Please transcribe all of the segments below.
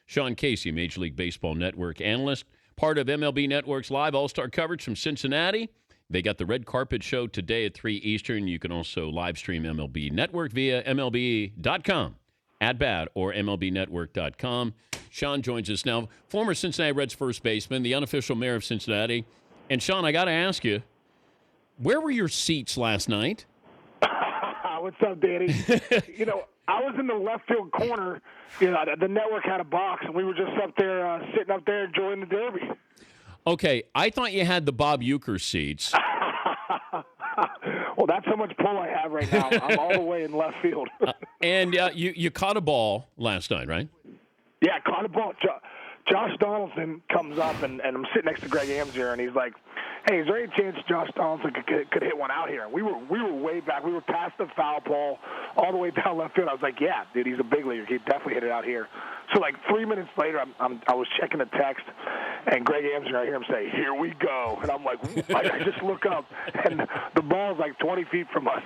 Sean Casey, Major League Baseball Network analyst, part of MLB Network's live All-Star coverage from Cincinnati. They got the red carpet show today at 3 Eastern. You can also live stream MLB Network via MLB.com, @bat, or MLBnetwork.com. Sean joins us now, former Cincinnati Reds first baseman, the unofficial mayor of Cincinnati. And, Sean, I got to ask you, where were your seats last night? What's up, Danny? I was in the left field corner. The network had a box, and we were just up there, sitting up there enjoying the Derby. Okay, I thought you had the Bob Uecker seats. Well, that's how much pull I have right now. I'm all the way in left field. And you caught a ball last night, right? Yeah, I caught a ball. Josh Donaldson comes up, and I'm sitting next to Greg Amsinger, and he's like, "Hey, is there any chance Josh Donaldson could hit one out here?" And we were way back. We were past the foul pole, all the way down left field. I was like, "Yeah, dude, he's a big leaguer. He'd definitely hit it out here." So like 3 minutes later, I was checking the text, and Greg Amsinger, I hear him say, "Here we go," and I'm like, I just look up, and the ball's like 20 feet from us.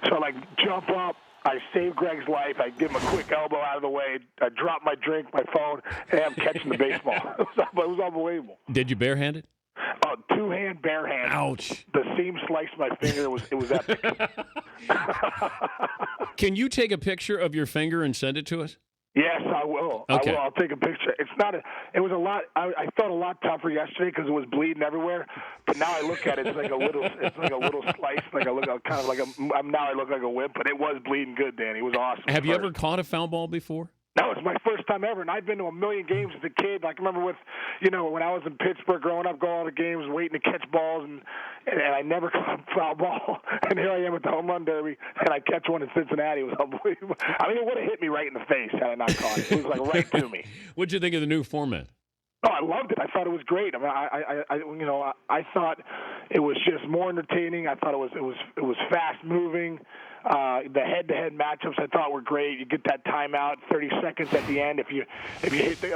So I like jump up. I save Greg's life. I give him a quick elbow out of the way. I drop my drink, my phone, and I'm catching the baseball. It was unbelievable. Did you barehand it? Two-hand, bare hand. Ouch. The seam sliced my finger. It was epic. Can you take a picture of your finger and send it to us? Yes, I will. Okay. I will. I'll take a picture. It was a lot. I felt a lot tougher yesterday because it was bleeding everywhere. But now I look at it, it's like a little slice. Like I look kind of like now I look like a wimp, but it was bleeding good, Danny. It was awesome. Have you ever caught a foul ball before? No, it's my first time ever, and I've been to a million games as a kid. Like, I remember when I was in Pittsburgh growing up, going to all the games, waiting to catch balls, and I never caught a foul ball. And here I am at the home run derby, and I catch one in Cincinnati. It was unbelievable. I mean, it would have hit me right in the face had I not caught it. It was like right to me. What'd you think of the new format? Oh, I loved it. I thought it was great. I mean, I thought it was just more entertaining. I thought it was fast moving. The head-to-head matchups I thought were great. You get that timeout, 30 seconds at the end if you hit the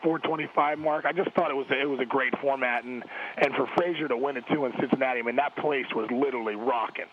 4:25 mark. I just thought it was a great format, and for Frazier to win it too in Cincinnati. I mean, that place was literally rocking.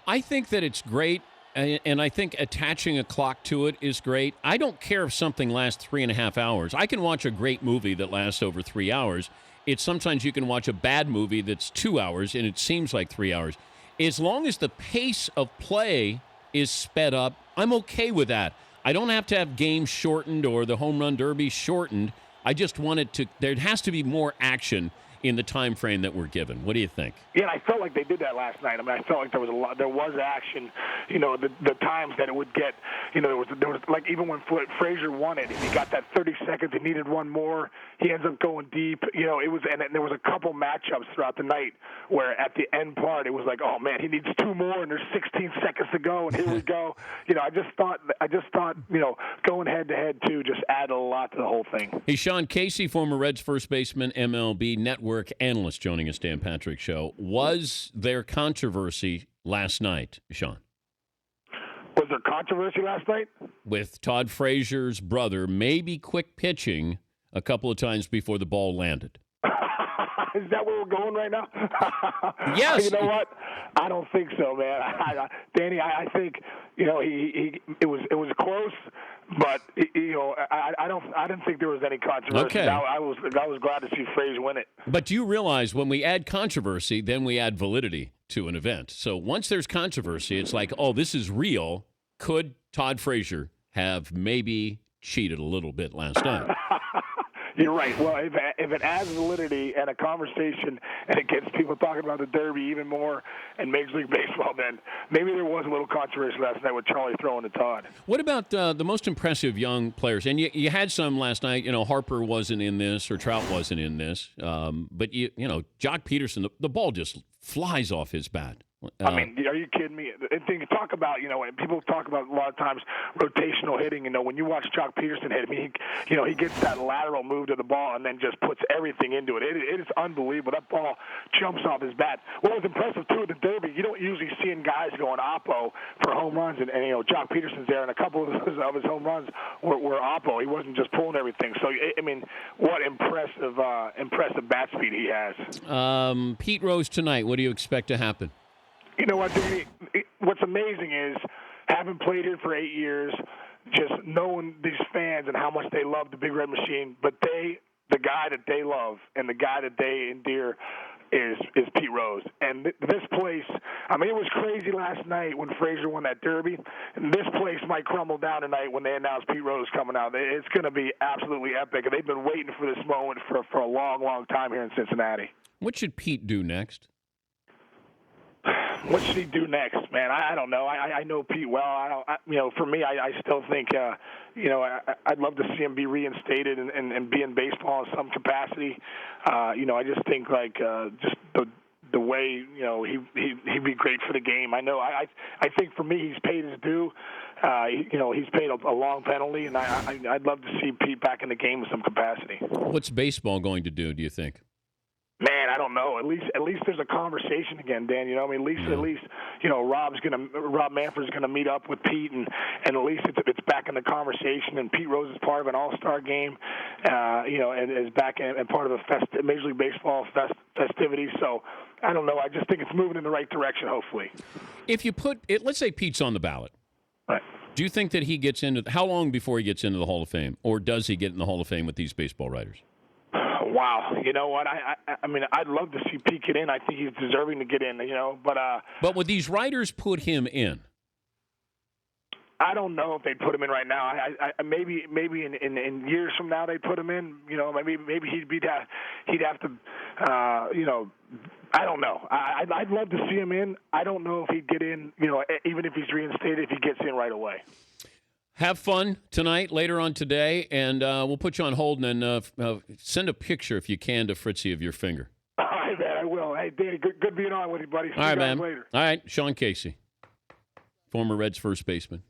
I think that it's great. And I think attaching a clock to it is great. I don't care if something lasts 3.5 hours. I can watch a great movie that lasts over 3 hours. It's sometimes you can watch a bad movie that's 2 hours and it seems like 3 hours. As long as the pace of play is sped up, I'm okay with that. I don't have to have games shortened or the home run derby shortened. I just want it to. There has to be more action in the time frame that we're given. What do you think? Yeah, I felt like they did that last night. I mean, I felt like there was action. The times that it would get. There was like even when Frazier won it, he got that 30 seconds. He needed one more. He ends up going deep. It was, and there was a couple matchups throughout the night where at the end part it was like, oh man, he needs 2 more, and there's 16 seconds to go, and here we go. I just thought, going head to head too just added a lot to the whole thing. Hey, Sean Casey, former Reds first baseman, MLB Network analyst, joining us, Dan Patrick Show. Was there controversy last night, Sean? Was there controversy last night? With Todd Frazier's brother maybe quick pitching a couple of times before the ball landed. Is that where we're going right now? Yes. You know what? I don't think so, man. Danny, I think it was close, but I didn't think there was any controversy. Okay. I was glad to see Frazier win it. But do you realize when we add controversy, then we add validity to an event. So once there's controversy, it's like, oh, this is real. Could Todd Frazier have maybe cheated a little bit last night? You're right. Well, if it adds validity and a conversation and it gets people talking about the Derby even more and Major League Baseball, then maybe there was a little controversy last night with Charlie throwing to Todd. What about the most impressive young players? And you had some last night. Harper wasn't in this or Trout wasn't in this. But, Jock Peterson, the ball just flies off his bat. I mean, are you kidding me? And you talk about, when people talk about a lot of times rotational hitting, when you watch Jock Peterson hit, he gets that lateral move to the ball and then just puts everything into it. It is unbelievable. That ball jumps off his bat. What was impressive, too, at the Derby, you don't usually see guys going oppo for home runs, and Jock Peterson's there, and a couple of his home runs were oppo. He wasn't just pulling everything. So, what impressive bat speed he has. Pete Rose tonight, what do you expect to happen? You know what, Danny? What's amazing is, having played here for 8 years, just knowing these fans and how much they love the Big Red Machine, but the guy that they love and the guy that they endear is Pete Rose. And this place, I mean, it was crazy last night when Frazier won that Derby. And this place might crumble down tonight when they announce Pete Rose coming out. It's going to be absolutely epic. And they've been waiting for this moment for a long, long time here in Cincinnati. What should Pete do next? What should he do next, man? I don't know. I know Pete well. For me, I still think, I'd love to see him be reinstated and be in baseball in some capacity. I just think just the way he'd be great for the game. I know. I think for me, he's paid his due. He's paid a long penalty, and I'd love to see Pete back in the game in some capacity. What's baseball going to do? Do you think? Man, I don't know. At least there's a conversation again, Dan. At least Rob Manfred's gonna meet up with Pete, and at least it's back in the conversation. And Pete Rose is part of an All-Star game, and is back and part of the Major League Baseball festivities. So I don't know. I just think it's moving in the right direction. Hopefully, if you put it, let's say Pete's on the ballot. Right. Do you think that he gets into how long before he gets into the Hall of Fame, or does he get in the Hall of Fame with these baseball writers? Wow, you know what? I mean, I'd love to see Pete get in. I think he's deserving to get in. But would these writers put him in? I don't know if they'd put him in right now. Maybe in years from now they'd put him in. Maybe he'd have to. I don't know. I'd love to see him in. I don't know if he'd get in. Even if he's reinstated, if he gets in right away. Have fun tonight, later on today, and we'll put you on hold and send a picture, if you can, to Fritzy of your finger. All right, man, I will. Hey, Danny, good being on with you, buddy. See All right, you guys man. later. All right, Sean Casey, former Reds first baseman.